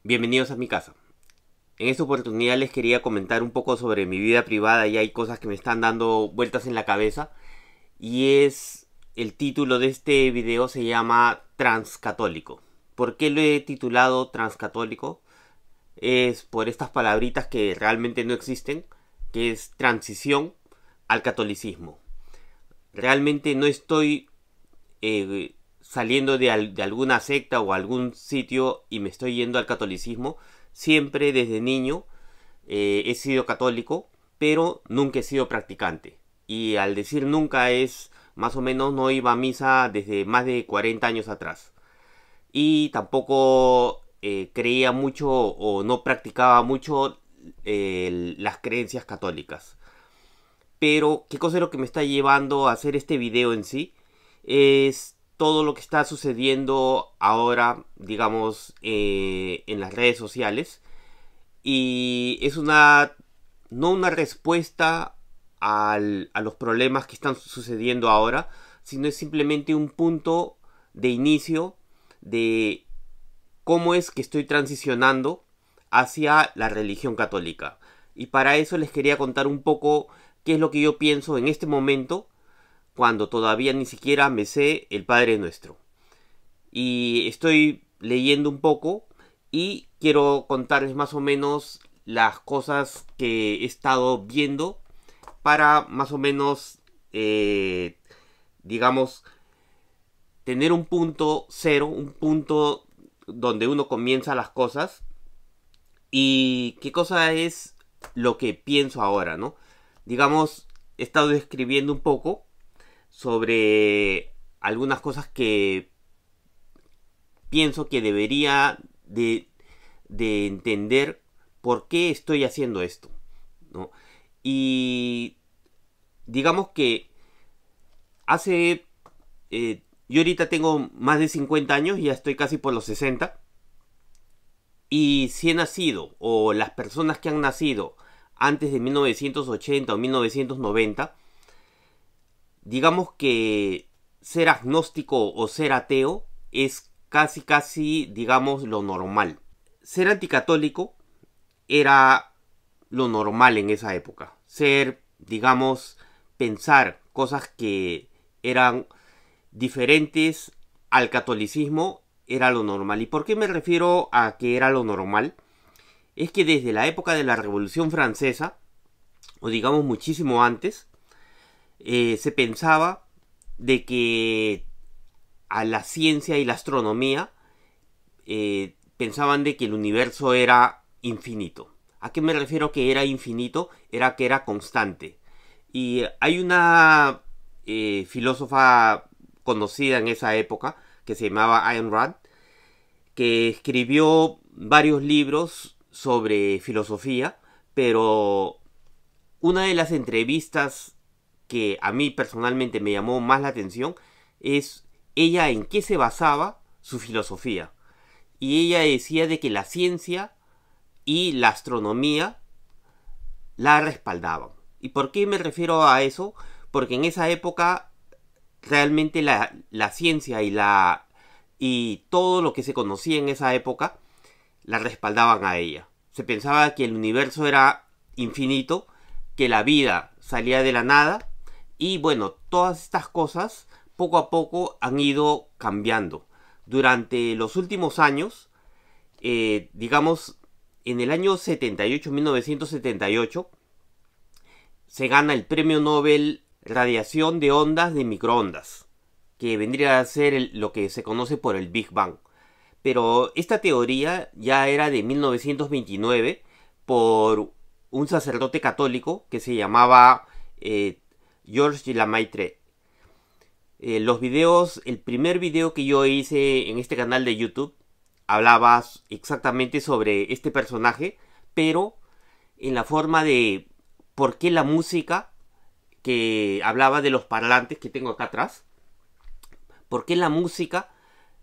Bienvenidos a mi casa. En esta oportunidad les quería comentar un poco sobre mi vida privada y hay cosas que me están dando vueltas en la cabeza. Y es el título de este video se llama Transcatólico. ¿Por qué lo he titulado Transcatólico? Es por estas palabritas que realmente no existen, que es transición al catolicismo. Realmente no estoy saliendo de alguna secta o algún sitio y me estoy yendo al catolicismo. Siempre desde niño he sido católico, pero nunca he sido practicante. Y al decir nunca es más o menos no iba a misa desde más de 40 años atrás. Y tampoco creía mucho o no practicaba mucho las creencias católicas. Pero, ¿qué cosa es lo que me está llevando a hacer este video en sí? Es todo lo que está sucediendo ahora, digamos, en las redes sociales. Y es no una respuesta a los problemas que están sucediendo ahora, sino es simplemente un punto de inicio de cómo es que estoy transicionando hacia la religión católica. Y para eso les quería contar un poco qué es lo que yo pienso en este momento, cuando todavía ni siquiera me sé el Padre Nuestro. Y estoy leyendo un poco y quiero contarles más o menos las cosas que he estado viendo para más o menos, digamos, tener un punto cero, un punto donde uno comienza las cosas. Y qué cosa es lo que pienso ahora, ¿no? Digamos, he estado escribiendo un poco sobre algunas cosas que pienso que debería de entender por qué estoy haciendo esto, ¿no? Y digamos que hace... yo ahorita tengo más de 50 años, ya estoy casi por los 60. Y si he nacido, o las personas que han nacido antes de 1980 o 1990, digamos que ser agnóstico o ser ateo es casi, digamos, lo normal. Ser anticatólico era lo normal en esa época. Ser, digamos, pensar cosas que eran diferentes al catolicismo era lo normal. ¿Y por qué me refiero a que era lo normal? Es que desde la época de la Revolución Francesa, o digamos muchísimo antes, se pensaba de que a la ciencia y la astronomía pensaban de que el universo era infinito. ¿A qué me refiero que era infinito? Era que era constante. Y hay una filósofa conocida en esa época que se llamaba Ayn Rand, que escribió varios libros sobre filosofía, pero una de las entrevistas que a mí personalmente me llamó más la atención es ella en qué se basaba su filosofía. Y ella decía de que la ciencia y la astronomía la respaldaban. ¿Y por qué me refiero a eso? Porque en esa época realmente la ciencia y todo lo que se conocía en esa época la respaldaban a ella. Se pensaba que el universo era infinito, que la vida salía de la nada y bueno, todas estas cosas poco a poco han ido cambiando. Durante los últimos años, digamos, en el año 78, 1978, se gana el premio Nobel Radiación de ondas de microondas, que vendría a ser lo que se conoce por el Big Bang. Pero esta teoría ya era de 1929 por un sacerdote católico que se llamaba Georges Lemaitre. Los videos, el primer video que yo hice en este canal de YouTube hablaba exactamente sobre este personaje, pero en la forma de por qué la música, que hablaba de los parlantes que tengo acá atrás, por qué la música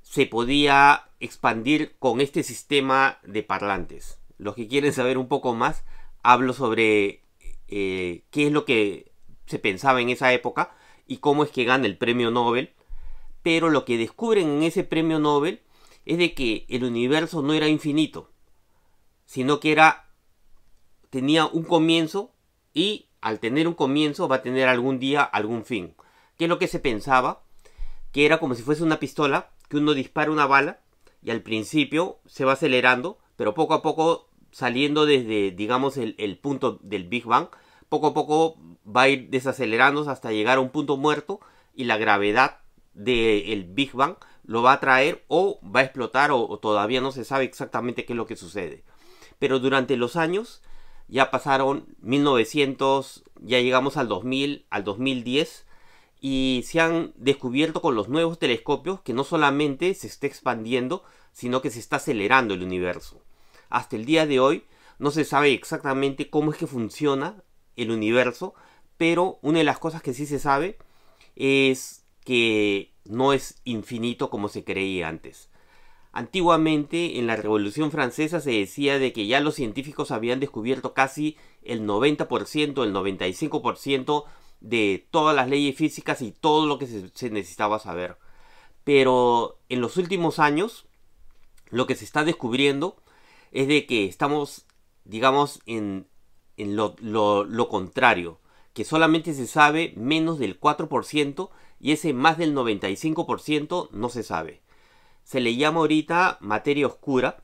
se podía expandir con este sistema de parlantes. Los que quieren saber un poco más, hablo sobre qué es lo que se pensaba en esa época y cómo es que gana el premio Nobel. Pero lo que descubren en ese premio Nobel es de que el universo no era infinito, sino que tenía un comienzo y al tener un comienzo va a tener algún día algún fin. ¿Qué es lo que se pensaba? Que era como si fuese una pistola, que uno dispara una bala y al principio se va acelerando, pero poco a poco saliendo desde, digamos, el punto del Big Bang, poco a poco va a ir desacelerándose hasta llegar a un punto muerto y la gravedad del Big Bang lo va a traer o va a explotar o todavía no se sabe exactamente qué es lo que sucede. Pero durante los años, ya pasaron 1900, ya llegamos al 2000, al 2010, y se han descubierto con los nuevos telescopios que no solamente se está expandiendo, sino que se está acelerando el universo. Hasta el día de hoy no se sabe exactamente cómo es que funciona el universo, pero una de las cosas que sí se sabe es que no es infinito como se creía antes. Antiguamente, en la Revolución Francesa se decía de que ya los científicos habían descubierto casi el 90%, el 95% de todas las leyes físicas y todo lo que se necesitaba saber. Pero en los últimos años, lo que se está descubriendo es de que estamos, digamos, en lo contrario, que solamente se sabe menos del 4% y ese más del 95% no se sabe. Se le llama ahorita materia oscura,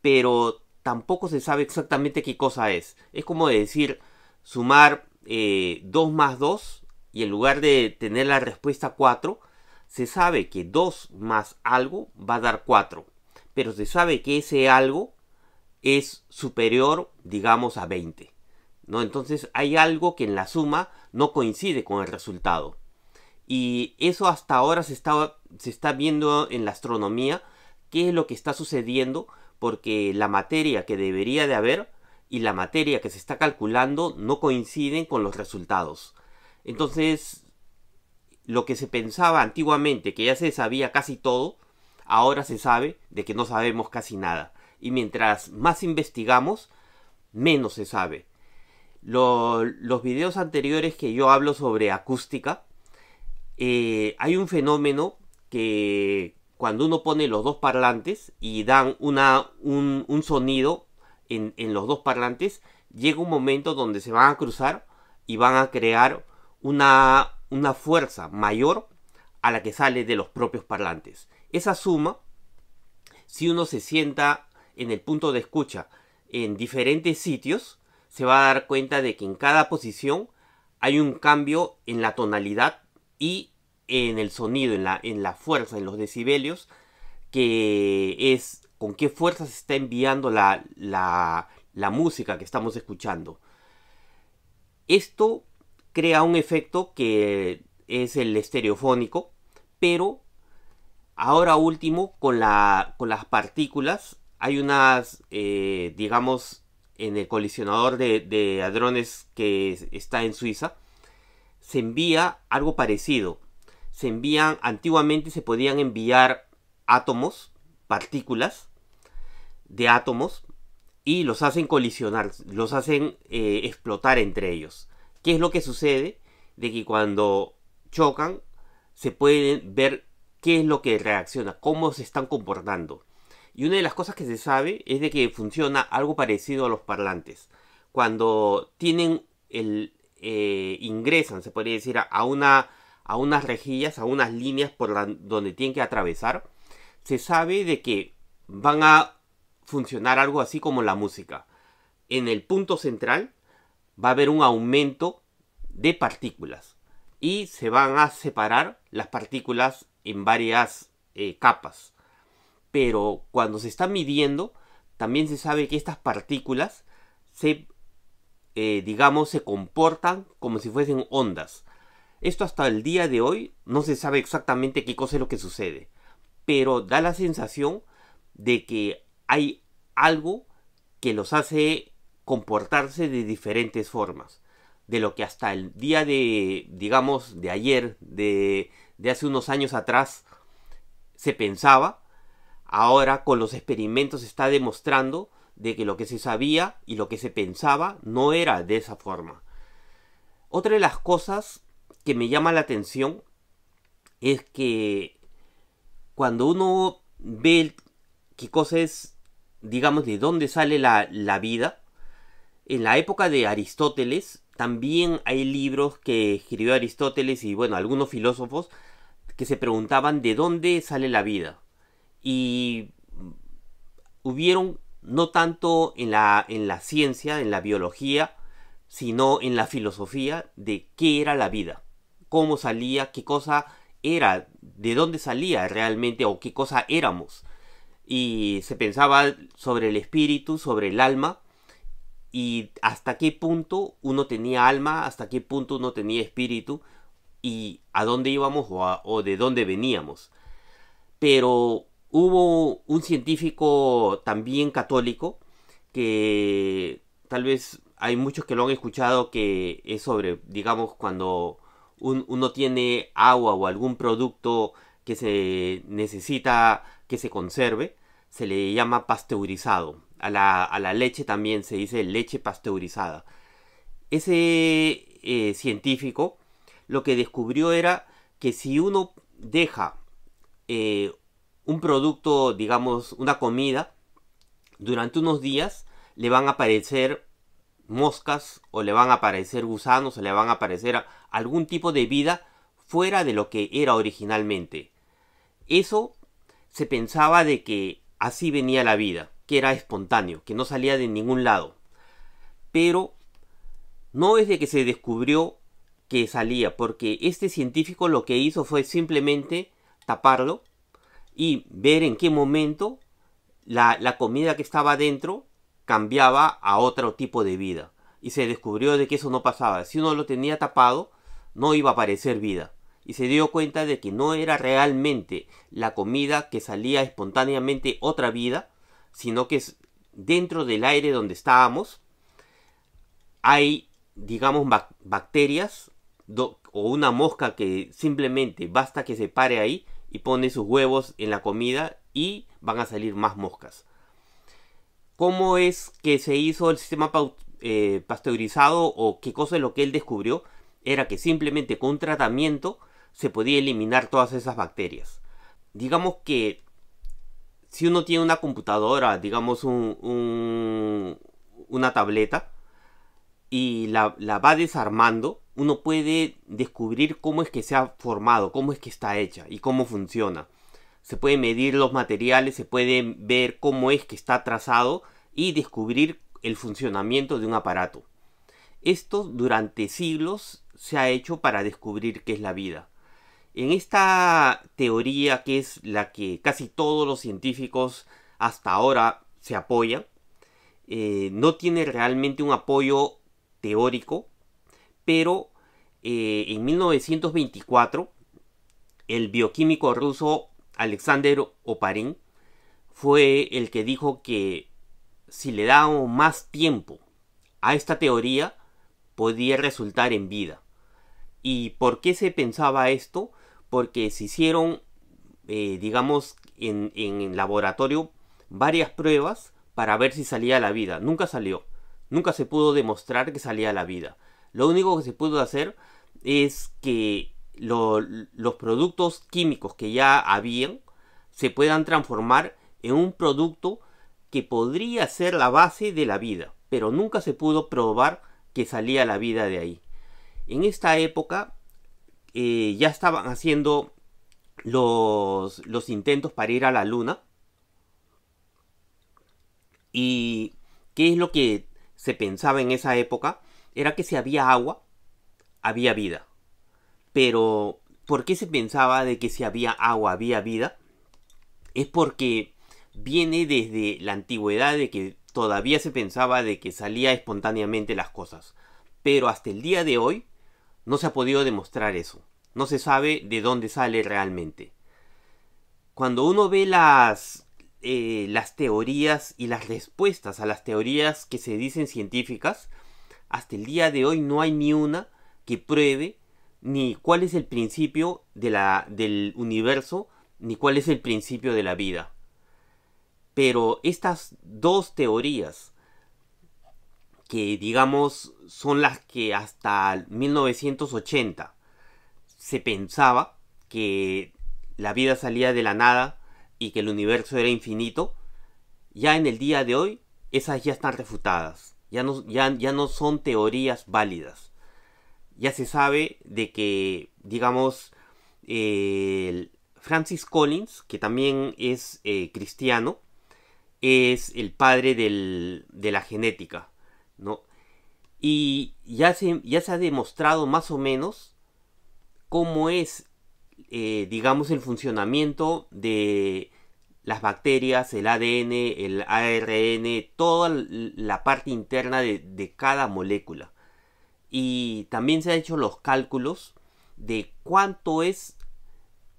pero tampoco se sabe exactamente qué cosa es. Es como decir, sumar 2 más 2 y en lugar de tener la respuesta 4, se sabe que 2 más algo va a dar 4. Pero se sabe que ese algo es superior, digamos, a 20. ¿No? Entonces hay algo que en la suma no coincide con el resultado. Y eso hasta ahora se está viendo en la astronomía, qué es lo que está sucediendo, porque la materia que debería de haber y la materia que se está calculando no coinciden con los resultados. Entonces, lo que se pensaba antiguamente, que ya se sabía casi todo, ahora se sabe de que no sabemos casi nada. Y mientras más investigamos, menos se sabe. Los videos anteriores que yo hablo sobre acústica, hay un fenómeno que cuando uno pone los dos parlantes y dan un sonido en los dos parlantes, llega un momento donde se van a cruzar y van a crear una fuerza mayor a la que sale de los propios parlantes. Esa suma, si uno se sienta en el punto de escucha en diferentes sitios, se va a dar cuenta de que en cada posición hay un cambio en la tonalidad y en el sonido, en la fuerza, en los decibelios, que es con qué fuerza se está enviando la música que estamos escuchando. Esto crea un efecto que es el estereofónico, pero ahora último con las partículas hay unas, digamos, en el colisionador de hadrones que está en Suiza, se envía algo parecido. Antiguamente se podían enviar átomos, partículas de átomos, y los hacen colisionar, los hacen explotar entre ellos. ¿Qué es lo que sucede? De que cuando chocan se pueden ver qué es lo que reacciona, cómo se están comportando. Y una de las cosas que se sabe es de que funciona algo parecido a los parlantes. Cuando tienen ingresan, se podría decir, a unas rejillas, a unas líneas donde tienen que atravesar, se sabe de que van a funcionar algo así como la música. En el punto central va a haber un aumento de partículas y se van a separar las partículas en varias capas. Pero cuando se está midiendo, también se sabe que estas partículas digamos, se comportan como si fuesen ondas. Esto hasta el día de hoy no se sabe exactamente qué cosa es lo que sucede, pero da la sensación de que hay algo que los hace comportarse de diferentes formas. De lo que hasta el día de, digamos, de ayer, de hace unos años atrás, se pensaba, ahora con los experimentos se está demostrando de que lo que se sabía y lo que se pensaba no era de esa forma. Otra de las cosas que me llama la atención es que cuando uno ve qué cosa es digamos, de dónde sale la vida, en la época de Aristóteles también hay libros que escribió Aristóteles y bueno, algunos filósofos que se preguntaban de dónde sale la vida. Y hubieron no tanto en la ciencia, en la biología, sino en la filosofía de qué era la vida, cómo salía, qué cosa era, de dónde salía realmente o qué cosa éramos. Y se pensaba sobre el espíritu, sobre el alma, y hasta qué punto uno tenía alma, hasta qué punto uno tenía espíritu, y a dónde íbamos o de dónde veníamos. Pero hubo un científico también católico que tal vez hay muchos que lo han escuchado, que es sobre, digamos, cuando uno tiene agua o algún producto que se necesita que se conserve, se le llama pasteurizado. A la leche también se dice leche pasteurizada. Ese científico lo que descubrió era que si uno deja eh, un producto, digamos, una comida, durante unos días le van a aparecer moscas o le van a aparecer gusanos o le van a aparecer algún tipo de vida fuera de lo que era originalmente. Eso se pensaba de que así venía la vida, que era espontáneo, que no salía de ningún lado. Pero no es de que se descubrió que salía, porque este científico lo que hizo fue simplemente taparlo y ver en qué momento la comida que estaba dentro cambiaba a otro tipo de vida. Y se descubrió de que eso no pasaba. Si uno lo tenía tapado, no iba a aparecer vida. Y se dio cuenta de que no era realmente la comida que salía espontáneamente otra vida, sino que es dentro del aire donde estábamos hay, digamos, bacterias o una mosca que simplemente basta que se pare ahí y pone sus huevos en la comida y van a salir más moscas. ¿Cómo es que se hizo el sistema pasteurizado o qué cosa es lo que él descubrió? Era que simplemente con un tratamiento se podía eliminar todas esas bacterias. Digamos que si uno tiene una computadora, digamos una tableta, y la va desarmando, uno puede descubrir cómo es que se ha formado, cómo es que está hecha y cómo funciona. Se pueden medir los materiales, se puede ver cómo es que está trazado y descubrir el funcionamiento de un aparato. Esto durante siglos se ha hecho para descubrir qué es la vida. En esta teoría, que es la que casi todos los científicos hasta ahora se apoyan, no tiene realmente un apoyo teórico, pero en 1924 el bioquímico ruso Alexander Oparin fue el que dijo que si le dábamos más tiempo a esta teoría podía resultar en vida. ¿Y por qué se pensaba esto? Porque se hicieron, digamos, en laboratorio varias pruebas para ver si salía la vida. Nunca salió. Nunca se pudo demostrar que salía la vida. Lo único que se pudo hacer es que los productos químicos que ya habían se puedan transformar en un producto que podría ser la base de la vida, pero nunca se pudo probar que salía la vida de ahí. En esta época ya estaban haciendo los intentos para ir a la luna. ¿Y qué es lo que se pensaba en esa época? Era que si había agua, había vida. Pero, ¿por qué se pensaba de que si había agua, había vida? Es porque viene desde la antigüedad de que todavía se pensaba de que salía espontáneamente las cosas. Pero hasta el día de hoy no se ha podido demostrar eso. No se sabe de dónde sale realmente. Cuando uno ve las teorías y las respuestas a las teorías que se dicen científicas, hasta el día de hoy no hay ni una que pruebe ni cuál es el principio del universo, ni cuál es el principio de la vida. Pero estas dos teorías, que digamos son las que hasta 1980 se pensaba que la vida salía de la nada y que el universo era infinito, ya en el día de hoy esas ya están refutadas, ya no son teorías válidas. Ya se sabe de que, digamos, Francis Collins, que también es cristiano, es el padre de la genética, ¿no? Y ya se ha demostrado más o menos cómo es, digamos, el funcionamiento de las bacterias, el ADN, el ARN, toda la parte interna de cada molécula. Y también se han hecho los cálculos de cuánto es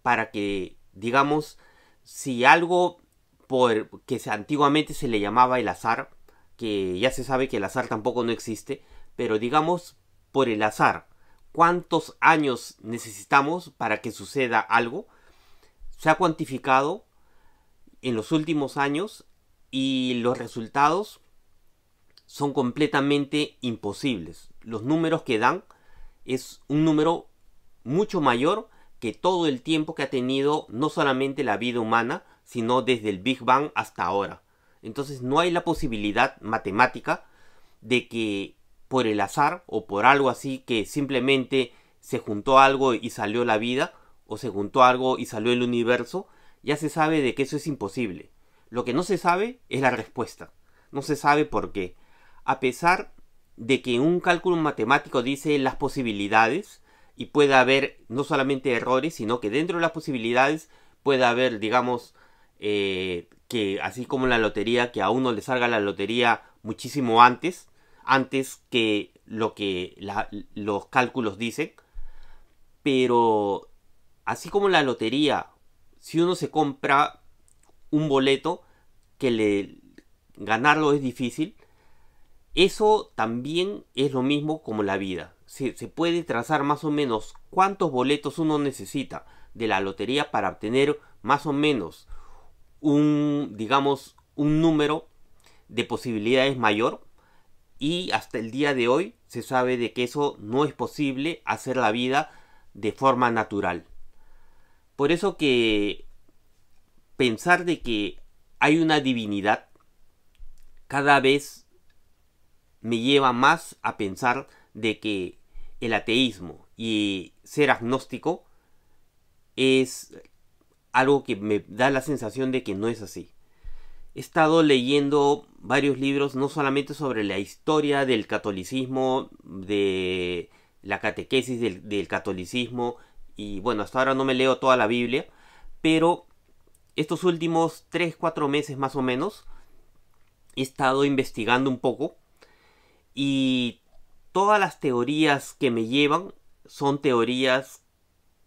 para que, digamos, si algo que antiguamente se le llamaba el azar, que ya se sabe que el azar tampoco no existe, pero digamos por el azar, cuántos años necesitamos para que suceda algo, se ha cuantificado en los últimos años y los resultados son completamente imposibles. Los números que dan es un número mucho mayor que todo el tiempo que ha tenido no solamente la vida humana, sino desde el Big Bang hasta ahora. Entonces no hay la posibilidad matemática de que por el azar o por algo así que simplemente se juntó algo y salió la vida, o se juntó algo y salió el universo, ya se sabe de que eso es imposible. Lo que no se sabe es la respuesta. No se sabe por qué. A pesar de que un cálculo matemático dice las posibilidades y puede haber no solamente errores, sino que dentro de las posibilidades puede haber, digamos, que así como en la lotería, que a uno le salga la lotería muchísimo antes que lo que los cálculos dicen. Pero así como en la lotería, si uno se compra un boleto ganarlo es difícil, eso también es lo mismo como la vida. Se puede trazar más o menos cuántos boletos uno necesita de la lotería para obtener más o menos digamos, un número de posibilidades mayor, y hasta el día de hoy se sabe de que eso no es posible hacer la vida de forma natural. Por eso que pensar de que hay una divinidad cada vez me lleva más a pensar de que el ateísmo y ser agnóstico es algo que me da la sensación de que no es así. He estado leyendo varios libros, no solamente sobre la historia del catolicismo, de la catequesis del catolicismo, y bueno, hasta ahora no me leo toda la Biblia, pero estos últimos 3-4 meses más o menos he estado investigando un poco, y todas las teorías que me llevan son teorías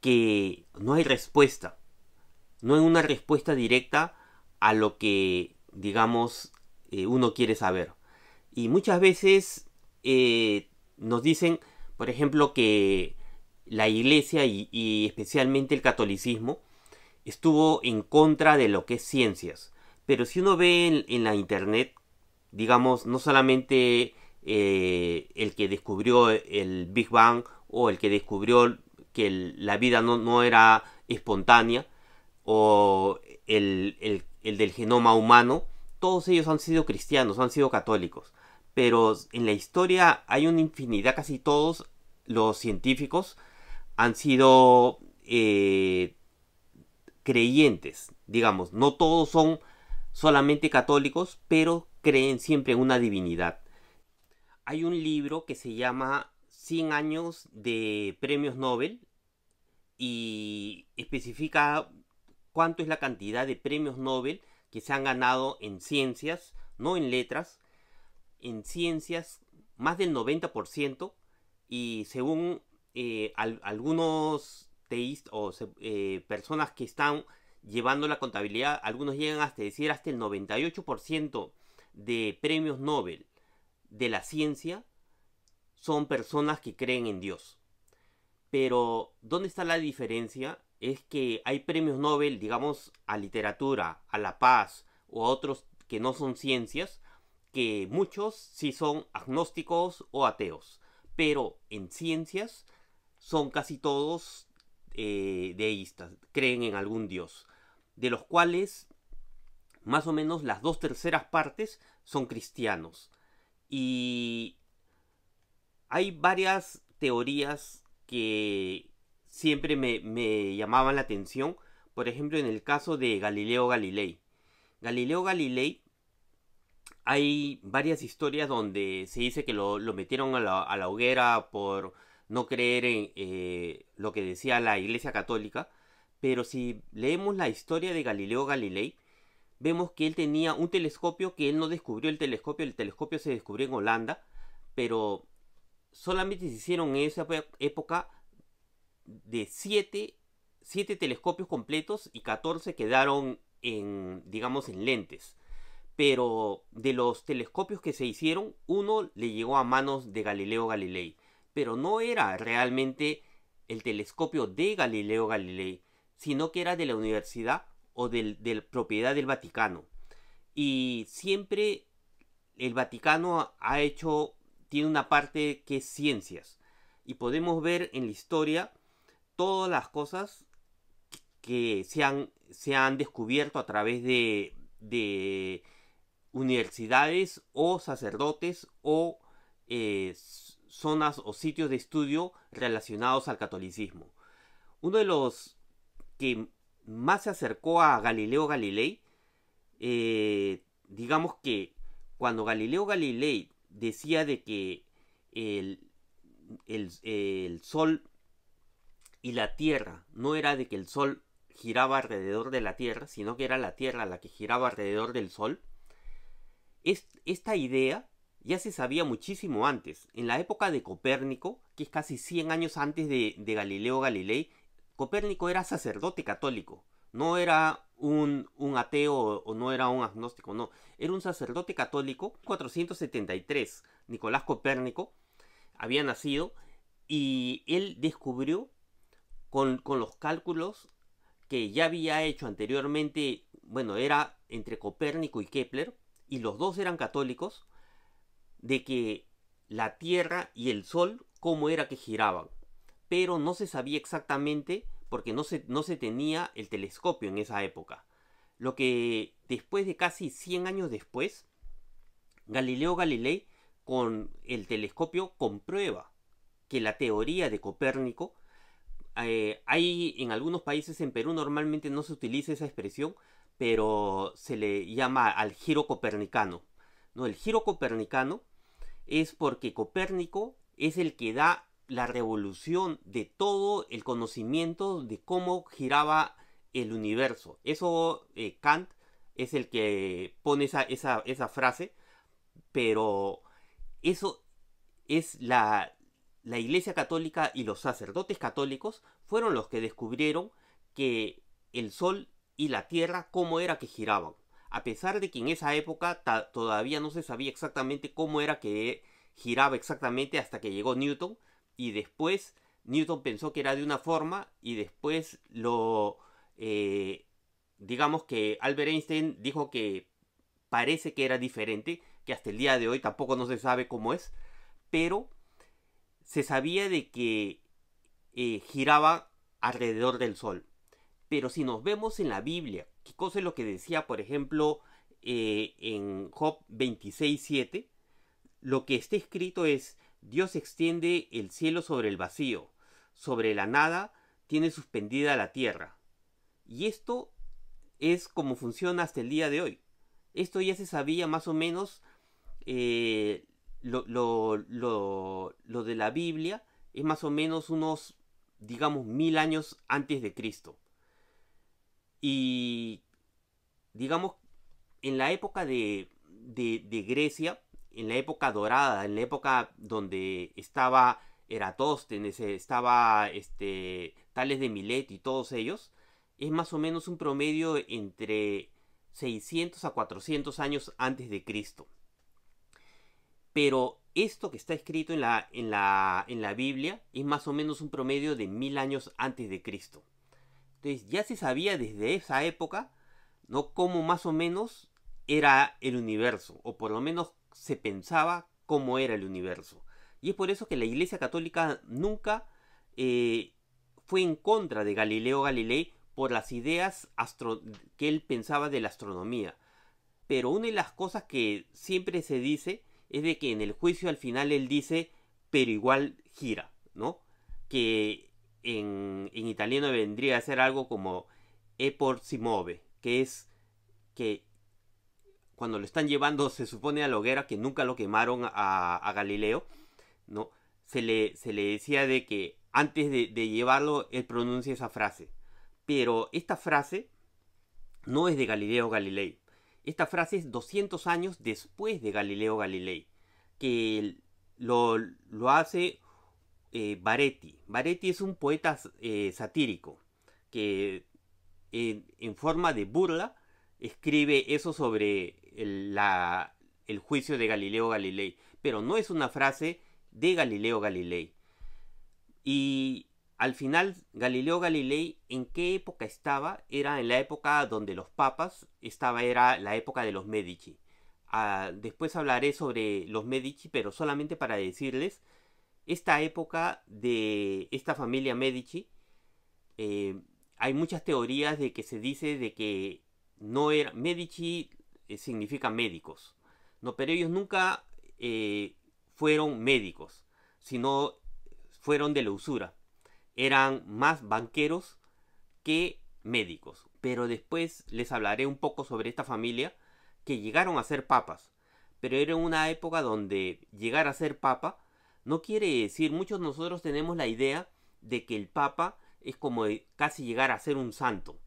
que no hay respuesta. No hay una respuesta directa a lo que, digamos, uno quiere saber. Y muchas veces nos dicen, por ejemplo, que la iglesia y especialmente el catolicismo estuvo en contra de lo que es ciencias. Pero si uno ve en la internet, digamos, no solamente el que descubrió el Big Bang o el que descubrió que la vida no era espontánea, o el del genoma humano, todos ellos han sido cristianos, han sido católicos. Pero en la historia hay una infinidad, casi todos los científicos han sido creyentes, digamos. No todos son solamente católicos, pero creen siempre en una divinidad. Hay un libro que se llama 100 años de premios Nobel y especifica cuánto es la cantidad de premios Nobel que se han ganado en ciencias, no en letras, en ciencias más del 90%, y según algunos teístas o personas que están llevando la contabilidad, algunos llegan hasta decir hasta el 98% de premios Nobel de la ciencia son personas que creen en Dios. Pero ¿dónde está la diferencia? Es que hay premios Nobel, digamos, a literatura, a la paz o a otros que no son ciencias, que muchos sí son agnósticos o ateos, pero en ciencias son casi todos deístas, creen en algún dios, de los cuales Más o menos las 2/3 partes son cristianos. Y hay varias teorías que siempre me llamaban la atención. Por ejemplo, en el caso de Galileo Galilei. Galileo Galilei, hay varias historias donde se dice que lo metieron a la hoguera por no creer en lo que decía la Iglesia Católica. Pero si leemos la historia de Galileo Galilei, vemos que él tenía un telescopio, que él no descubrió el telescopio se descubrió en Holanda, pero solamente se hicieron en esa época de 7 telescopios completos y 14 quedaron en, digamos, en lentes. Pero de los telescopios que se hicieron, uno le llegó a manos de Galileo Galilei. Pero no era realmente el telescopio de Galileo Galilei, sino que era de la universidad o de propiedad del Vaticano. Y siempre el Vaticano tiene una parte que es ciencias. Y podemos ver en la historia todas las cosas que se han descubierto a través de universidades o sacerdotes o zonas o sitios de estudio relacionados al catolicismo. Uno de los que más se acercó a Galileo Galilei, digamos que cuando Galileo Galilei decía de que el Sol y la Tierra no era de que el Sol giraba alrededor de la Tierra, sino que era la Tierra la que giraba alrededor del Sol, esta idea ya se sabía muchísimo antes. En la época de Copérnico, que es casi 100 años antes de Galileo Galilei, Copérnico era sacerdote católico. No era un ateo o no era un agnóstico, no. Era un sacerdote católico. 473, Nicolás Copérnico había nacido y él descubrió con los cálculos que ya había hecho anteriormente, bueno, era entre Copérnico y Kepler, y los dos eran católicos, de que la Tierra y el Sol, cómo era que giraban. Pero no se sabía exactamente porque no se tenía el telescopio en esa época. Lo que después de casi 100 años después, Galileo Galilei con el telescopio comprueba que la teoría de Copérnico, hay en algunos países, en Perú normalmente no se utiliza esa expresión, pero se le llama al giro copernicano, ¿no? El giro copernicano es porque Copérnico es el que da la revolución de todo el conocimiento de cómo giraba el universo. Eso Kant es el que pone esa frase, pero eso es la Iglesia Católica y los sacerdotes católicos fueron los que descubrieron que el Sol y la Tierra cómo era que giraban. A pesar de que en esa época todavía no se sabía exactamente cómo era que giraba exactamente hasta que llegó Newton, y después Newton pensó que era de una forma y después digamos que Albert Einstein dijo que parece que era diferente, que hasta el día de hoy tampoco no se sabe cómo es, pero se sabía de que giraba alrededor del Sol. Pero si nos vemos en la Biblia, ¿qué cosa es lo que decía, por ejemplo, en Job 26:7? Lo que está escrito es: Dios extiende el cielo sobre el vacío, sobre la nada tiene suspendida la tierra. Y esto es como funciona hasta el día de hoy. Esto ya se sabía más o menos. Lo de la Biblia es más o menos unos, digamos, 1000 años antes de Cristo. Y digamos, en la época de Grecia, en la época dorada, en la época donde estaba Eratóstenes, estaba Tales de Mileto y todos ellos, es más o menos un promedio entre 600 a 400 años antes de Cristo. Pero esto que está escrito en la Biblia es más o menos un promedio de 1000 años antes de Cristo. Entonces ya se sabía desde esa época, ¿no?, cómo más o menos era el universo, o por lo menos se pensaba cómo era el universo. Y es por eso que la Iglesia Católica nunca fue en contra de Galileo Galilei por las ideas que él pensaba de la astronomía. Pero una de las cosas que siempre se dice es de que en el juicio al final él dice, pero igual gira, ¿no? Que en italiano vendría a ser algo como e por si muove, que es que cuando lo están llevando, se supone a la hoguera, que nunca lo quemaron a Galileo, ¿no? Se le decía de que antes de llevarlo, él pronuncia esa frase. Pero esta frase no es de Galileo Galilei. Esta frase es 200 años después de Galileo Galilei, que lo hace Baretti. Baretti es un poeta satírico que en forma de burla escribe eso sobre el juicio de Galileo Galilei, pero no es una frase de Galileo Galilei. Y al final, Galileo Galilei, ¿en qué época estaba? Era en la época donde los papas, era la época de los Medici. Después hablaré sobre los Medici, pero solamente para decirles, esta época de esta familia Medici, hay muchas teorías de que se dice de que no era... Medici significa médicos, no, pero ellos nunca fueron médicos, sino fueron de la usura. Eran más banqueros que médicos. Pero después les hablaré un poco sobre esta familia que llegaron a ser papas. Pero era una época donde llegar a ser papa no quiere decir, muchos de nosotros tenemos la idea de que el papa es como casi llegar a ser un santo.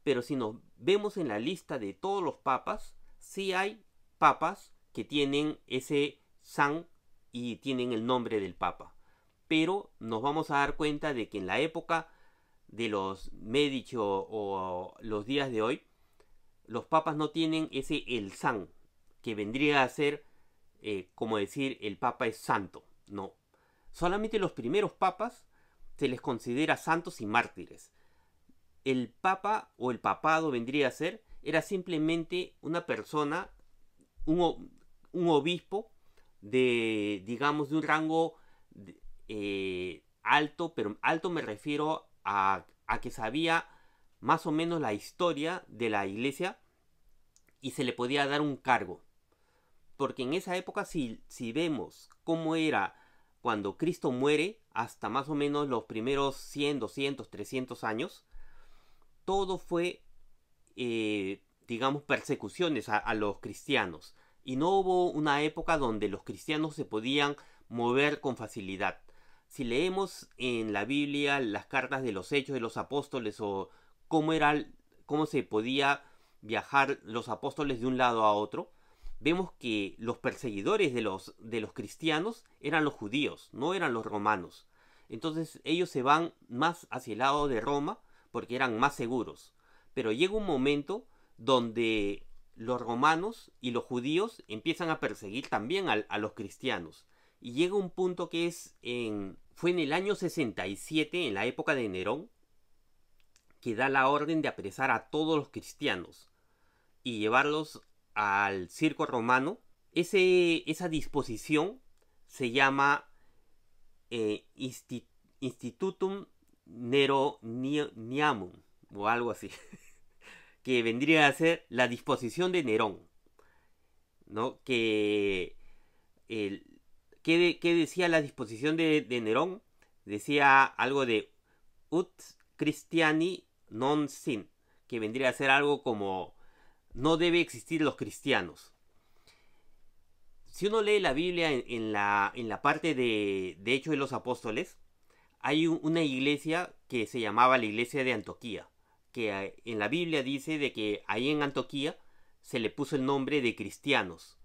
Pero si nos vemos en la lista de todos los papas, sí hay papas que tienen ese san y tienen el nombre del papa. Pero nos vamos a dar cuenta de que en la época de los Medici o los días de hoy, los papas no tienen ese el san, que vendría a ser como decir el papa es santo. No. Solamente los primeros papas se les considera santos y mártires. El papa o el papado vendría a ser, era simplemente una persona, un obispo de, digamos, de un rango alto, pero alto me refiero a que sabía más o menos la historia de la iglesia y se le podía dar un cargo. Porque en esa época, si vemos cómo era cuando Cristo muere, hasta más o menos los primeros 100, 200, 300 años, todo fue, digamos, persecuciones a los cristianos. Y no hubo una época donde los cristianos se podían mover con facilidad. Si leemos en la Biblia las cartas de los Hechos de los Apóstoles o cómo se podía viajar los apóstoles de un lado a otro, vemos que los perseguidores de los cristianos eran los judíos, no eran los romanos. Entonces ellos se van más hacia el lado de Roma porque eran más seguros. Pero llega un momento donde los romanos y los judíos empiezan a perseguir también a los cristianos. Y llega un punto que fue en el año 67, en la época de Nerón, que da la orden de apresar a todos los cristianos y llevarlos al circo romano. Esa disposición se llama Institutum Neronianum o algo así, que vendría a ser la disposición de Nerón, ¿no? ¿Qué decía la disposición de Nerón? Decía algo de ut Christiani non sin, que vendría a ser algo como no debe existir los cristianos. Si uno lee la Biblia en la parte de Hechos de los Apóstoles, hay una iglesia que se llamaba la iglesia de Antioquía, que en la Biblia dice de que ahí en Antioquía se le puso el nombre de cristianos.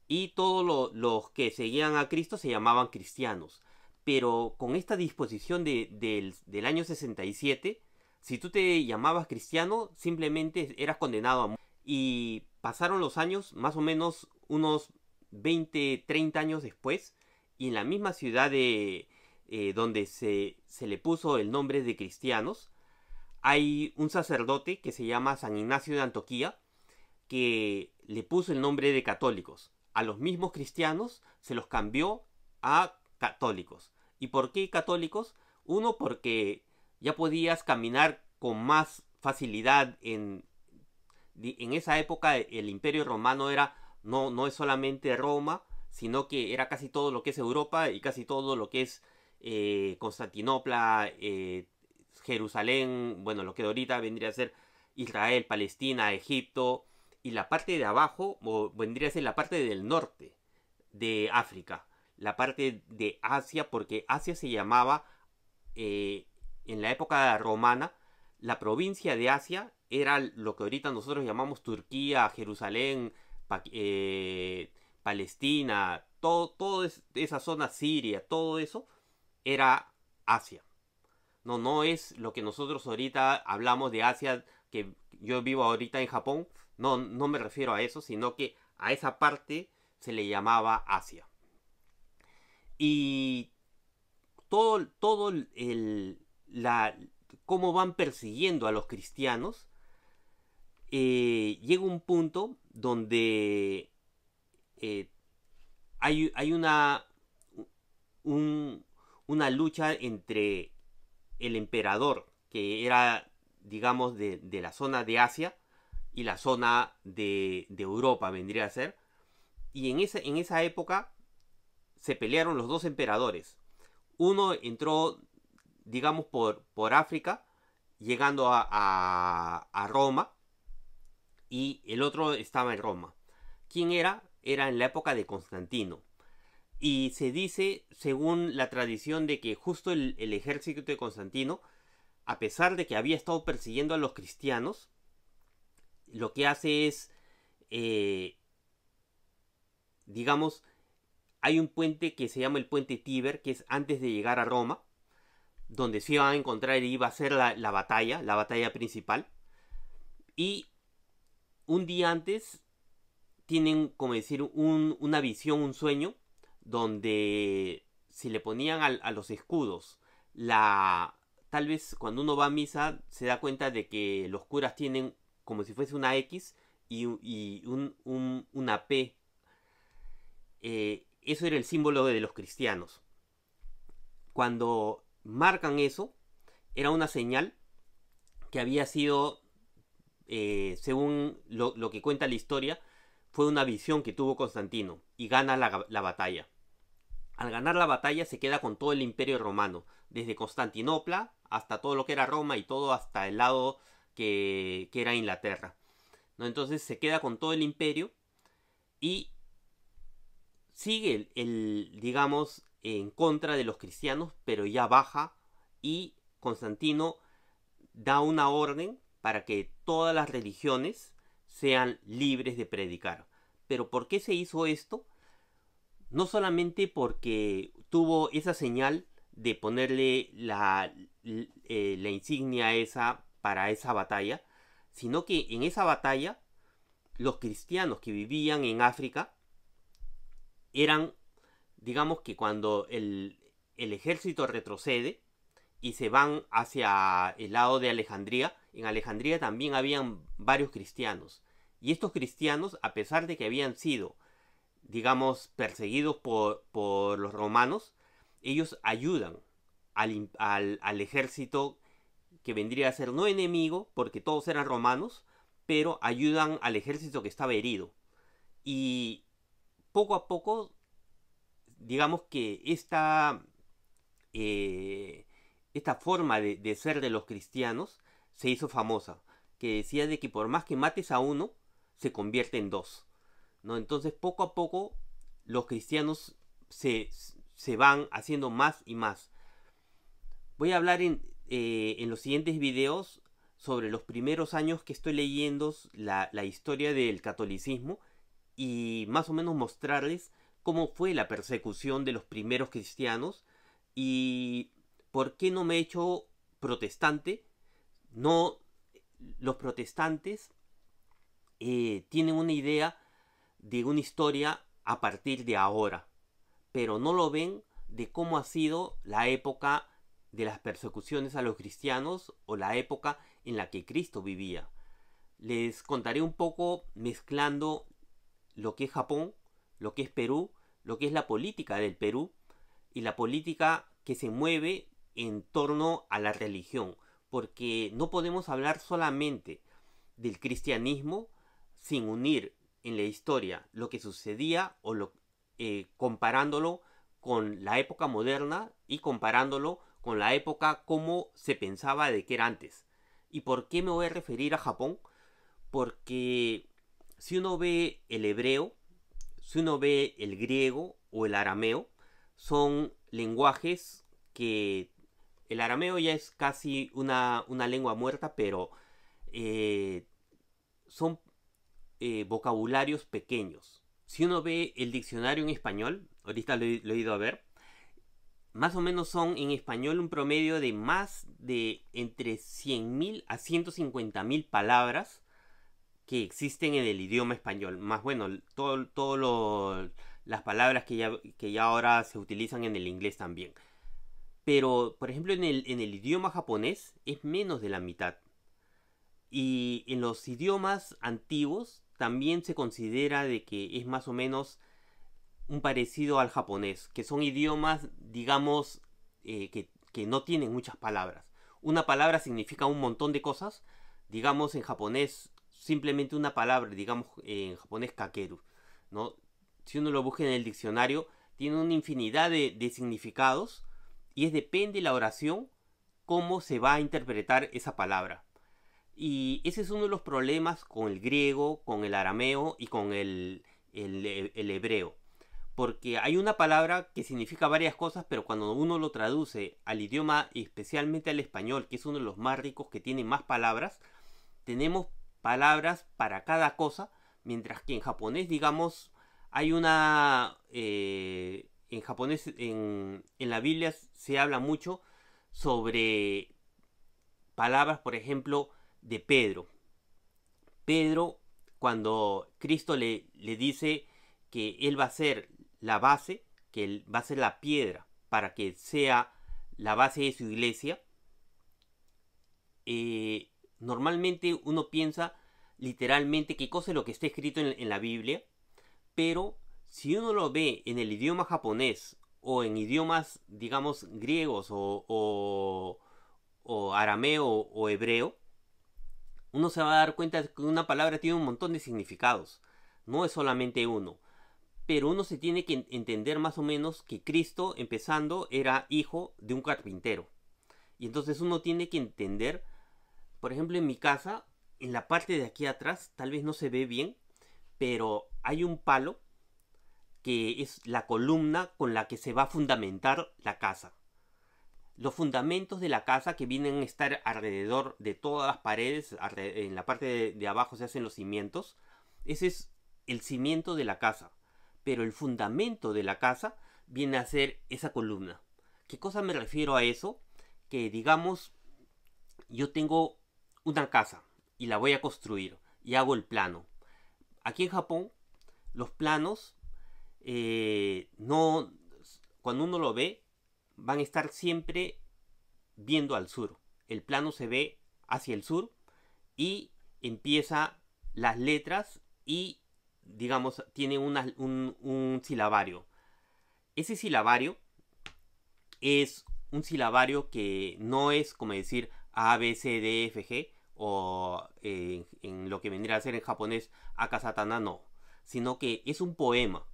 Y todos los que seguían a Cristo se llamaban cristianos. Pero con esta disposición del año 67, si tú te llamabas cristiano, simplemente eras condenado a muerte. Y pasaron los años, más o menos unos 20, 30 años después, y en la misma ciudad donde se le puso el nombre de cristianos, hay un sacerdote que se llama San Ignacio de Antioquía, que le puso el nombre de católicos. A los mismos cristianos se los cambió a católicos. ¿Y por qué católicos? Uno, porque ya podías caminar con más facilidad En esa época el Imperio Romano no es solamente Roma, sino que era casi todo lo que es Europa y casi todo lo que es Constantinopla, Jerusalén, bueno, lo que ahorita vendría a ser Israel, Palestina, Egipto, y la parte de abajo vendría a ser la parte del norte de África, la parte de Asia, porque Asia se llamaba, en la época romana, la provincia de Asia era lo que ahorita nosotros llamamos Turquía, Jerusalén, Palestina, todo esa zona, Siria, todo eso era Asia. No es lo que nosotros ahorita hablamos de Asia, que yo vivo ahorita en Japón. No me refiero a eso, sino que a esa parte se le llamaba Asia. Y todo cómo van persiguiendo a los cristianos, llega un punto donde hay una lucha entre el emperador, que era, digamos, de la zona de Asia, y la zona de Europa, vendría a ser. Y en esa época se pelearon los dos emperadores. Uno entró, digamos, por África, llegando a Roma, y el otro estaba en Roma. ¿Quién era? Era en la época de Constantino. Y se dice, según la tradición, de que justo el ejército de Constantino, a pesar de que había estado persiguiendo a los cristianos, lo que hace es, digamos, hay un puente que se llama el puente Tíber, que es antes de llegar a Roma, donde se iban a encontrar y iba a ser la batalla principal. Y un día antes tienen, como decir, una visión, un sueño, donde si le ponían a los escudos tal vez cuando uno va a misa se da cuenta de que los curas tienen como si fuese una X y una P. Eso era el símbolo de los cristianos. Cuando marcan eso, era una señal que había sido, según lo que cuenta la historia, fue una visión que tuvo Constantino y gana la batalla. Al ganar la batalla se queda con todo el imperio romano, desde Constantinopla hasta todo lo que era Roma y todo hasta el lado que era Inglaterra, ¿no? Entonces se queda con todo el imperio y sigue digamos, en contra de los cristianos, pero ya baja, y Constantino da una orden para que todas las religiones sean libres de predicar. ¿Pero por qué se hizo esto? No solamente porque tuvo esa señal de ponerle la insignia esa para esa batalla, sino que en esa batalla los cristianos que vivían en África eran, digamos que cuando el ejército retrocede y se van hacia el lado de Alejandría, en Alejandría también habían varios cristianos. Y estos cristianos, a pesar de que habían sido, digamos, perseguidos por los romanos, ellos ayudan al ejército que vendría a ser no enemigo, porque todos eran romanos, pero ayudan al ejército que estaba herido. Y poco a poco, digamos que esta forma de ser de los cristianos se hizo famosa, que decía de que por más que mates a uno, se convierte en dos, ¿no? Entonces poco a poco los cristianos se van haciendo más y más. Voy a hablar en los siguientes videos sobre los primeros años que estoy leyendo la historia del catolicismo, y más o menos mostrarles cómo fue la persecución de los primeros cristianos y por qué no me he hecho protestante. No, los protestantes tienen una idea de una historia a partir de ahora, pero no lo ven de cómo ha sido la época de las persecuciones a los cristianos o la época en la que Cristo vivía. Les contaré un poco mezclando lo que es Japón, lo que es Perú, lo que es la política del Perú y la política que se mueve en torno a la religión, porque no podemos hablar solamente del cristianismo sin unir en la historia lo que sucedía comparándolo con la época moderna y comparándolo con la época como se pensaba de que era antes. ¿Y por qué me voy a referir a Japón? Porque si uno ve el hebreo, si uno ve el griego o el arameo, son lenguajes que el arameo ya es casi una lengua muerta, pero son vocabularios pequeños. Si uno ve el diccionario en español, ahorita lo he ido a ver, más o menos son en español un promedio de más de entre 100.000 a 150.000 palabras que existen en el idioma español. Más bueno, las palabras que ya ahora se utilizan en el inglés también. Pero, por ejemplo, en el idioma japonés es menos de la mitad. Y en los idiomas antiguos también se considera de que es más o menos un parecido al japonés, que son idiomas, digamos, que no tienen muchas palabras. Una palabra significa un montón de cosas. Digamos, en japonés, simplemente una palabra, digamos, en japonés kakeru, ¿no? Si uno lo busca en el diccionario, tiene una infinidad de significados y depende de la oración cómo se va a interpretar esa palabra. Y ese es uno de los problemas con el griego, con el arameo y con el hebreo. Porque hay una palabra que significa varias cosas, pero cuando uno lo traduce al idioma, especialmente al español, que es uno de los más ricos, que tiene más palabras, tenemos palabras para cada cosa, mientras que en japonés, digamos, hay una... en japonés, en la Biblia se habla mucho sobre palabras, por ejemplo, de Pedro. Pedro, cuando Cristo le dice que él va a ser la base, que él va a ser la piedra para que sea la base de su iglesia, normalmente uno piensa literalmente qué cosa es lo que está escrito en la Biblia, pero si uno lo ve en el idioma japonés o en idiomas, digamos, griegos o arameo o hebreo, uno se va a dar cuenta de que una palabra tiene un montón de significados. No es solamente uno. Pero uno se tiene que entender más o menos que Cristo, empezando, era hijo de un carpintero. Y entonces uno tiene que entender, por ejemplo, en mi casa, en la parte de aquí atrás, tal vez no se ve bien, pero hay un palo que es la columna con la que se va a fundamentar la casa. Los fundamentos de la casa, que vienen a estar alrededor de todas las paredes, en la parte de abajo se hacen los cimientos. Ese es el cimiento de la casa. Pero el fundamento de la casa viene a ser esa columna. ¿Qué cosa me refiero a eso? Que digamos, yo tengo una casa y la voy a construir y hago el plano. Aquí en Japón, los planos, no, cuando uno lo ve, van a estar siempre viendo al sur. El plano se ve hacia el sur y empieza las letras y, digamos, tiene un silabario. Ese silabario es un silabario que no es como decir A, B, C, D, F, G o en lo que vendría a ser en japonés Akasatana, no, sino que es un poema.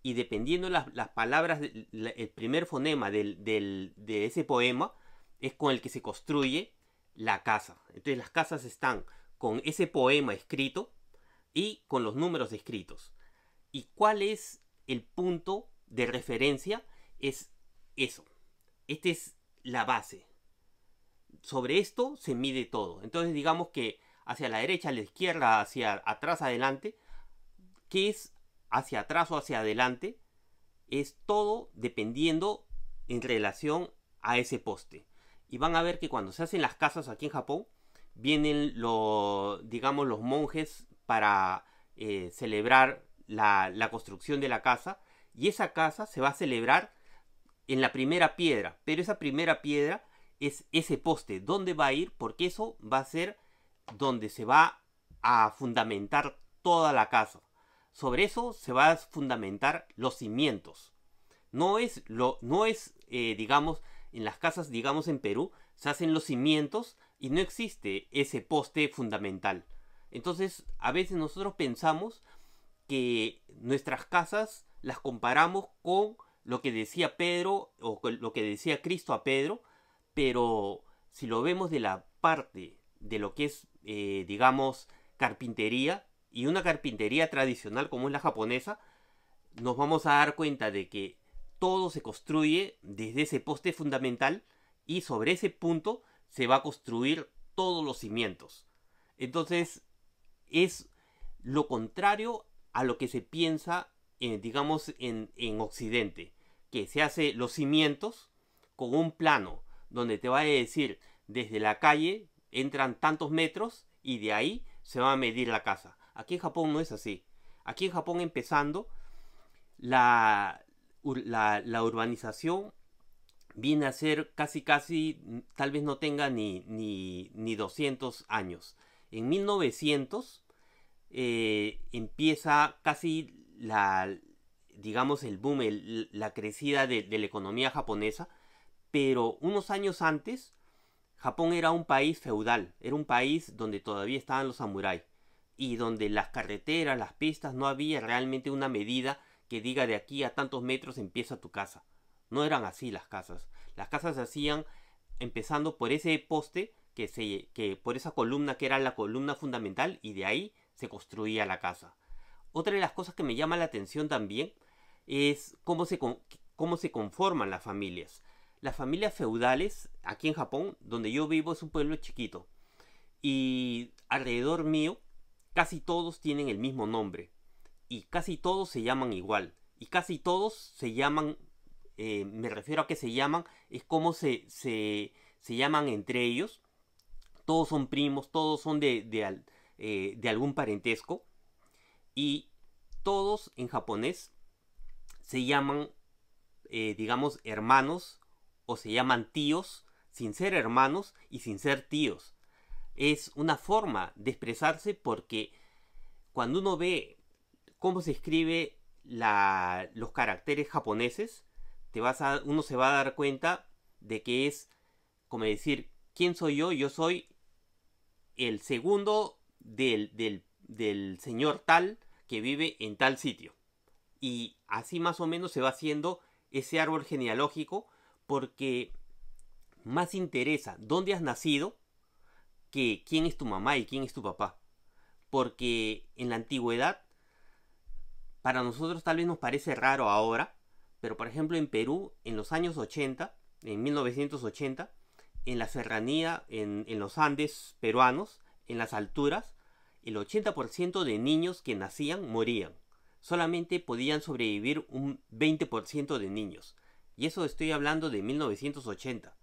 Y dependiendo las palabras, el primer fonema de ese poema es con el que se construye la casa. Entonces las casas están con ese poema escrito y con los números escritos. ¿Y cuál es el punto de referencia? Es eso. Esta es la base. Sobre esto se mide todo. Entonces digamos que hacia la derecha, a la izquierda, hacia atrás, adelante, ¿qué es hacia atrás o hacia adelante? Es todo dependiendo en relación a ese poste. Y van a ver que cuando se hacen las casas aquí en Japón, vienen digamos, los monjes para celebrar la construcción de la casa. Y esa casa se va a celebrar en la primera piedra. Pero esa primera piedra es ese poste. ¿Dónde va a ir? Porque eso va a ser donde se va a fundamentar toda la casa. Sobre eso se va a fundamentar los cimientos. No es, digamos, en las casas, digamos en Perú, se hacen los cimientos y no existe ese poste fundamental. Entonces, a veces nosotros pensamos que nuestras casas las comparamos con lo que decía Pedro o con lo que decía Cristo a Pedro, pero si lo vemos de la parte de lo que es, digamos, carpintería, y una carpintería tradicional como es la japonesa, nos vamos a dar cuenta de que todo se construye desde ese poste fundamental y sobre ese punto se va a construir todos los cimientos. Entonces es lo contrario a lo que se piensa, digamos, en Occidente, que se hace los cimientos con un plano donde te va a decir desde la calle entran tantos metros y de ahí se va a medir la casa. Aquí en Japón no es así. Aquí en Japón, empezando, la urbanización viene a ser casi, tal vez no tenga ni 200 años. En 1900 empieza casi digamos, el boom, la crecida de la economía japonesa, pero unos años antes Japón era un país feudal, era un país donde todavía estaban los samuráis y donde las carreteras, las pistas, no había realmente una medida que diga de aquí a tantos metros empieza tu casa. No eran así las casas. Las casas se hacían empezando por ese poste, que por esa columna que era la columna fundamental, y de ahí se construía la casa. Otra de las cosas que me llama la atención también es cómo se conforman las familias. Las familias feudales, aquí en Japón, donde yo vivo, es un pueblo chiquito. Y alrededor mío, casi todos tienen el mismo nombre. Y casi todos se llaman igual. Y casi todos se llaman, me refiero a que se llaman, es como se llaman entre ellos. Todos son primos, todos son de algún parentesco. Y todos en japonés se llaman, digamos, hermanos, o se llaman tíos, sin ser hermanos y sin ser tíos. Es una forma de expresarse, porque cuando uno ve cómo se escribe los caracteres japoneses, uno se va a dar cuenta de que es como decir, ¿quién soy yo? Yo soy el segundo del señor tal que vive en tal sitio. Y así más o menos se va haciendo ese árbol genealógico, porque más interesa dónde has nacido que quién es tu mamá y quién es tu papá. Porque en la antigüedad, para nosotros tal vez nos parece raro ahora, pero por ejemplo en Perú, en los años 80, en 1980, en la serranía, en los Andes peruanos, en las alturas, el 80% de niños que nacían morían. Solamente podían sobrevivir un 20% de niños. Y eso estoy hablando de 1980.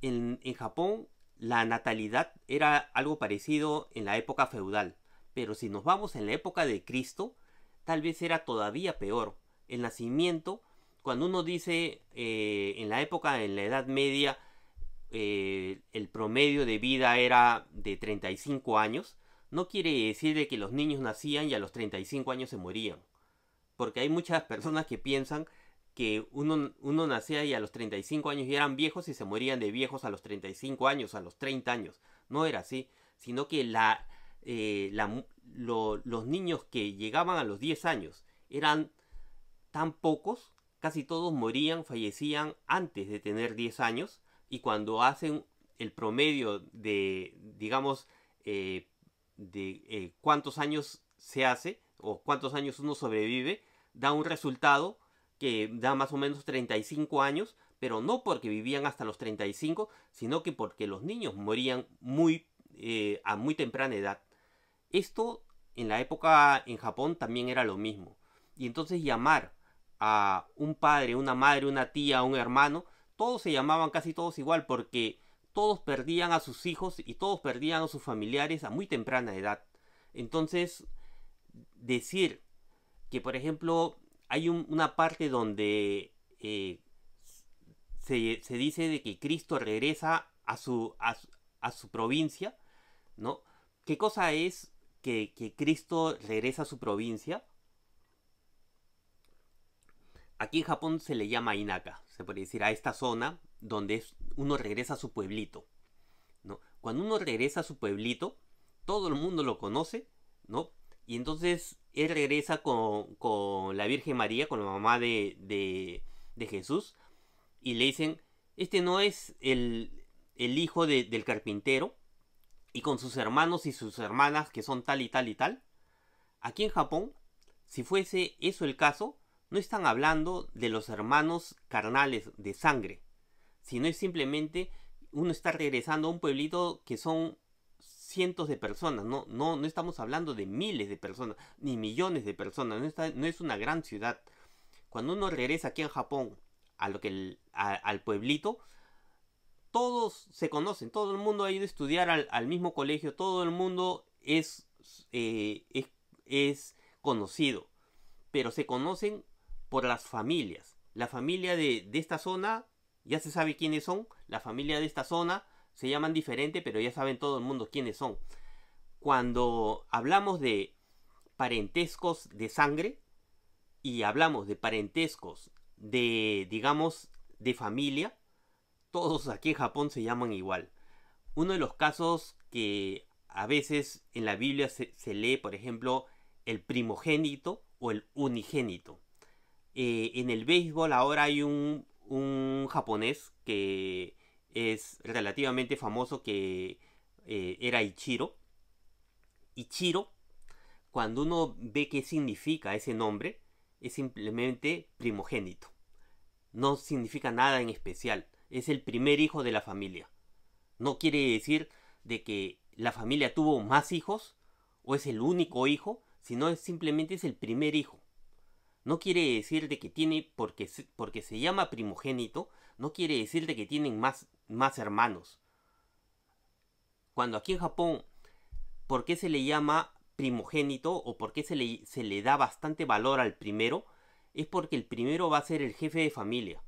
En Japón, la natalidad era algo parecido en la época feudal. Pero si nos vamos en la época de Cristo, tal vez era todavía peor. El nacimiento, cuando uno dice en la época, en la Edad Media, el promedio de vida era de 35 años, no quiere decir de que los niños nacían y a los 35 años se morían. Porque hay muchas personas que piensan que uno nacía y a los 35 años ya eran viejos y se morían de viejos a los 35 años, a los 30 años. No era así, sino que los niños que llegaban a los 10 años eran tan pocos, casi todos morían, fallecían antes de tener 10 años, y cuando hacen el promedio de, digamos, cuántos años se hace o cuántos años uno sobrevive, da un resultado que da más o menos 35 años, pero no porque vivían hasta los 35, sino que porque los niños morían a muy temprana edad. Esto en la época en Japón también era lo mismo. Y entonces llamar a un padre, una madre, una tía, un hermano, todos se llamaban casi todos igual, porque todos perdían a sus hijos y todos perdían a sus familiares a muy temprana edad. Entonces, decir que, por ejemplo, hay una parte donde se dice de que Cristo regresa a su provincia, ¿no? ¿Qué cosa es que Cristo regresa a su provincia? Aquí en Japón se le llama Inaka, se puede decir a esta zona donde uno regresa a su pueblito, ¿no? Cuando uno regresa a su pueblito, todo el mundo lo conoce, ¿no? Y entonces él regresa con la Virgen María, con la mamá de Jesús, y le dicen, este no es el hijo del carpintero, y con sus hermanos y sus hermanas que son tal y tal y tal. Aquí en Japón, si fuese eso el caso, no están hablando de los hermanos carnales de sangre, sino es simplemente uno está regresando a un pueblito que son cientos de personas, no estamos hablando de miles de personas, ni millones de personas, no es una gran ciudad. Cuando uno regresa aquí en Japón al pueblito, todos se conocen, todo el mundo ha ido a estudiar al mismo colegio, todo el mundo es conocido, pero se conocen por las familias. La familia de esta zona ya se sabe quiénes son, la familia de esta zona se llaman diferente, pero ya saben todo el mundo quiénes son. Cuando hablamos de parentescos de sangre y hablamos de parentescos digamos, de familia, todos aquí en Japón se llaman igual. Uno de los casos que a veces en la Biblia se lee, por ejemplo, el primogénito o el unigénito. En el béisbol ahora hay un japonés que es relativamente famoso que era Ichiro. Ichiro, cuando uno ve qué significa ese nombre, es simplemente primogénito. No significa nada en especial. Es el primer hijo de la familia. No quiere decir de que la familia tuvo más hijos o es el único hijo, sino simplemente es el primer hijo. No quiere decir de que tiene, porque se llama primogénito, no quiere decir de que tienen más hermanos. Cuando aquí en Japón, ¿por qué se le llama primogénito o por qué se le da bastante valor al primero? Es porque el primero va a ser el jefe de familia.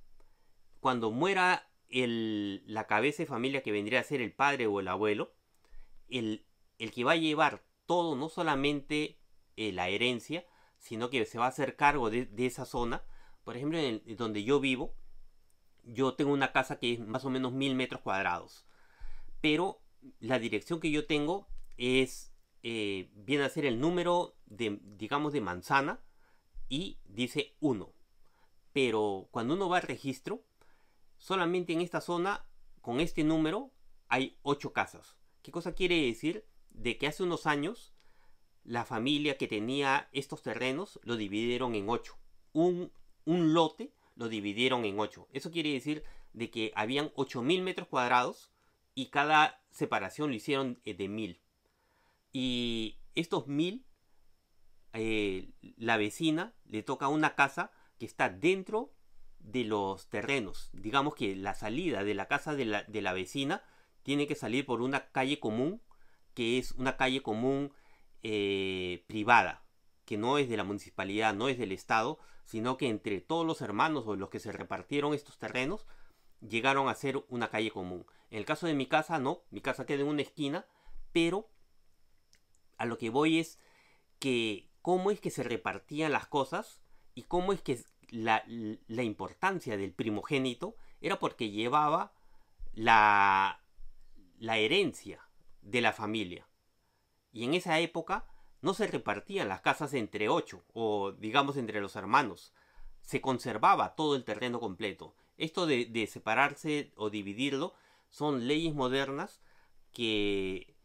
Cuando muera la cabeza de familia, que vendría a ser el padre o el abuelo, el que va a llevar todo, no solamente la herencia, sino que se va a hacer cargo de esa zona. Por ejemplo, donde yo vivo, yo tengo una casa que es más o menos 1000 metros cuadrados, pero la dirección que yo tengo viene a ser el número digamos, de manzana, y dice 1. Pero cuando uno va al registro, solamente en esta zona, con este número, hay 8 casas. ¿Qué cosa quiere decir? De que hace unos años, la familia que tenía estos terrenos lo dividieron en 8. Un lote lo dividieron en 8. Eso quiere decir de que habían 8000 metros cuadrados y cada separación lo hicieron de 1000. Y estos 1000, la vecina le toca una casa que está dentro de los terrenos. Digamos que la salida de la casa de la vecina tiene que salir por una calle común, que es una calle común privada, que no es de la municipalidad, no es del estado, sino que entre todos los hermanos o los que se repartieron estos terrenos llegaron a ser una calle común. En el caso de mi casa, no, mi casa queda en una esquina, pero a lo que voy es que cómo es que se repartían las cosas y cómo es que la importancia del primogénito era porque llevaba la herencia de la familia. Y en esa época no se repartían las casas entre 8 o digamos entre los hermanos. Se conservaba todo el terreno completo. Esto de separarse o dividirlo son leyes modernas que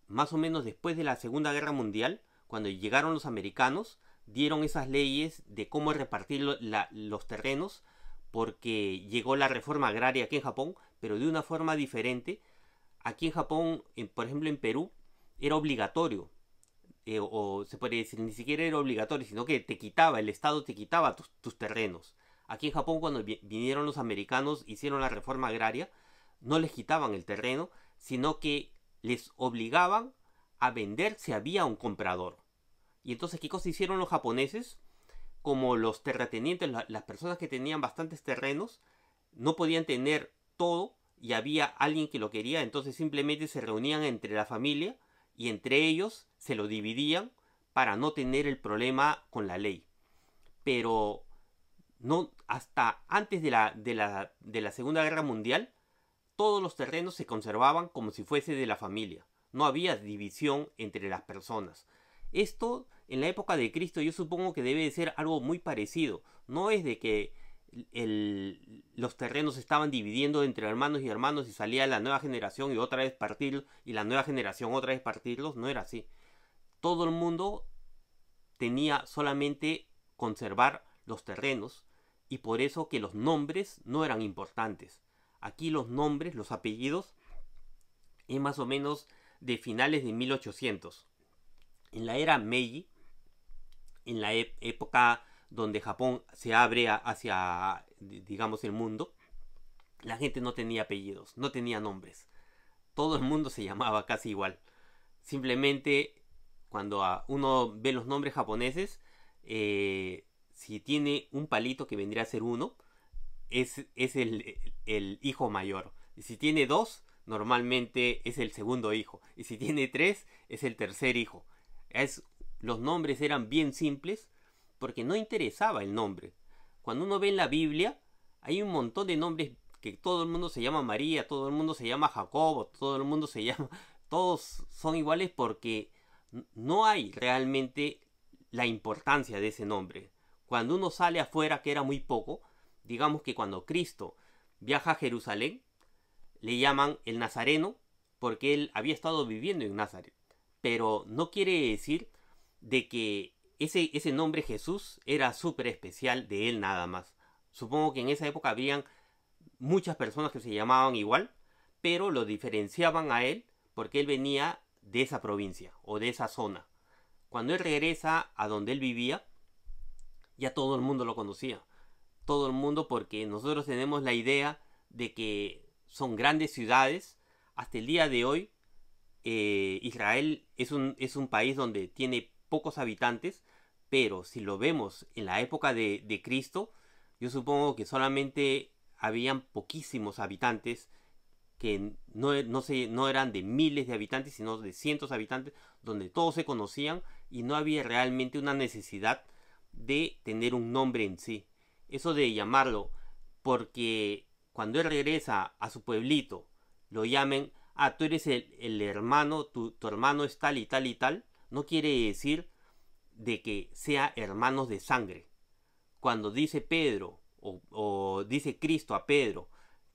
más o menos después de la Segunda Guerra Mundial, cuando llegaron los americanos, dieron esas leyes de cómo repartir los terrenos, porque llegó la reforma agraria aquí en Japón, pero de una forma diferente. Aquí en Japón, por ejemplo en Perú, era obligatorio, o se puede decir, ni siquiera era obligatorio, sino que el Estado te quitaba tus terrenos. Aquí en Japón, cuando vinieron los americanos, hicieron la reforma agraria, no les quitaban el terreno, sino que les obligaban a vender si había un comprador. Y entonces, ¿qué cosa hicieron los japoneses? Como los terratenientes, las personas que tenían bastantes terrenos, no podían tener todo y había alguien que lo quería, entonces simplemente se reunían entre la familia y entre ellos se lo dividían para no tener el problema con la ley. Pero no, hasta antes de la Segunda Guerra Mundial, todos los terrenos se conservaban como si fuese de la familia. No había división entre las personas. Esto, en la época de Cristo, yo supongo que debe de ser algo muy parecido. No es de que los terrenos se estaban dividiendo entre hermanos y hermanos y salía la nueva generación y otra vez partirlos y la nueva generación otra vez partirlos. No era así. Todo el mundo tenía solamente conservar los terrenos y por eso que los nombres no eran importantes. Aquí los nombres, los apellidos, es más o menos de finales de 1800. En la era Meiji, en la época donde Japón se abre hacia, digamos, el mundo, la gente no tenía apellidos, no tenía nombres. Todo el mundo se llamaba casi igual. Simplemente cuando uno ve los nombres japoneses, si tiene un palito que vendría a ser uno, es el hijo mayor. Y si tiene dos, normalmente es el segundo hijo. Y si tiene tres, es el tercer hijo. Los nombres eran bien simples porque no interesaba el nombre. Cuando uno ve en la Biblia, hay un montón de nombres que todo el mundo se llama María, todo el mundo se llama Jacobo, todo el mundo se llama... Todos son iguales porque no hay realmente la importancia de ese nombre. Cuando uno sale afuera, que era muy poco, digamos que cuando Cristo viaja a Jerusalén, le llaman el Nazareno porque él había estado viviendo en Nazaret. Pero no quiere decir de que ese nombre Jesús era súper especial de él nada más. Supongo que en esa época habrían muchas personas que se llamaban igual, pero lo diferenciaban a él porque él venía de esa provincia o de esa zona. Cuando él regresa a donde él vivía, ya todo el mundo lo conocía. Todo el mundo, porque nosotros tenemos la idea de que son grandes ciudades. Hasta el día de hoy, Israel es un país donde tiene pocos habitantes, pero si lo vemos en la época de Cristo, yo supongo que solamente habían poquísimos habitantes, que no eran de miles de habitantes, sino de cientos de habitantes, donde todos se conocían y no había realmente una necesidad de tener un nombre en sí. Eso de llamarlo, porque cuando él regresa a su pueblito, lo llamen, tú eres el hermano, tu hermano es tal y tal y tal, no quiere decir de que sea hermanos de sangre. Cuando dice Pedro, o dice Cristo a Pedro,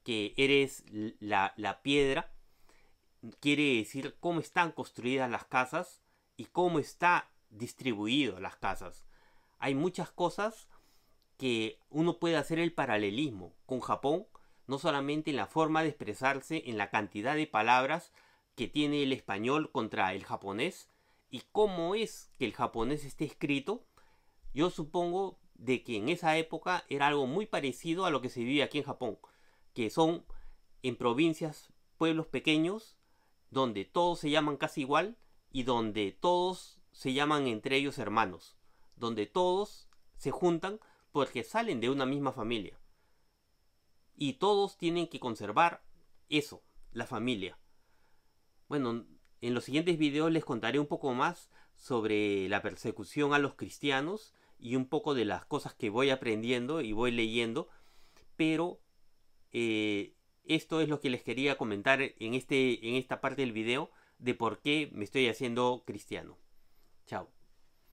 que eres la piedra, quiere decir cómo están construidas las casas y cómo está distribuido las casas. Hay muchas cosas que uno puede hacer el paralelismo con Japón, no solamente en la forma de expresarse, en la cantidad de palabras que tiene el español contra el japonés y cómo es que el japonés esté escrito. Yo supongo de que en esa época era algo muy parecido a lo que se vive aquí en Japón, que son en provincias, pueblos pequeños, donde todos se llaman casi igual y donde todos se llaman entre ellos hermanos, donde todos se juntan porque salen de una misma familia. Y todos tienen que conservar eso, la familia. Bueno, en los siguientes videos les contaré un poco más sobre la persecución a los cristianos y un poco de las cosas que voy aprendiendo y voy leyendo. Pero esto es lo que les quería comentar en esta parte del video de por qué me estoy haciendo cristiano. Chao.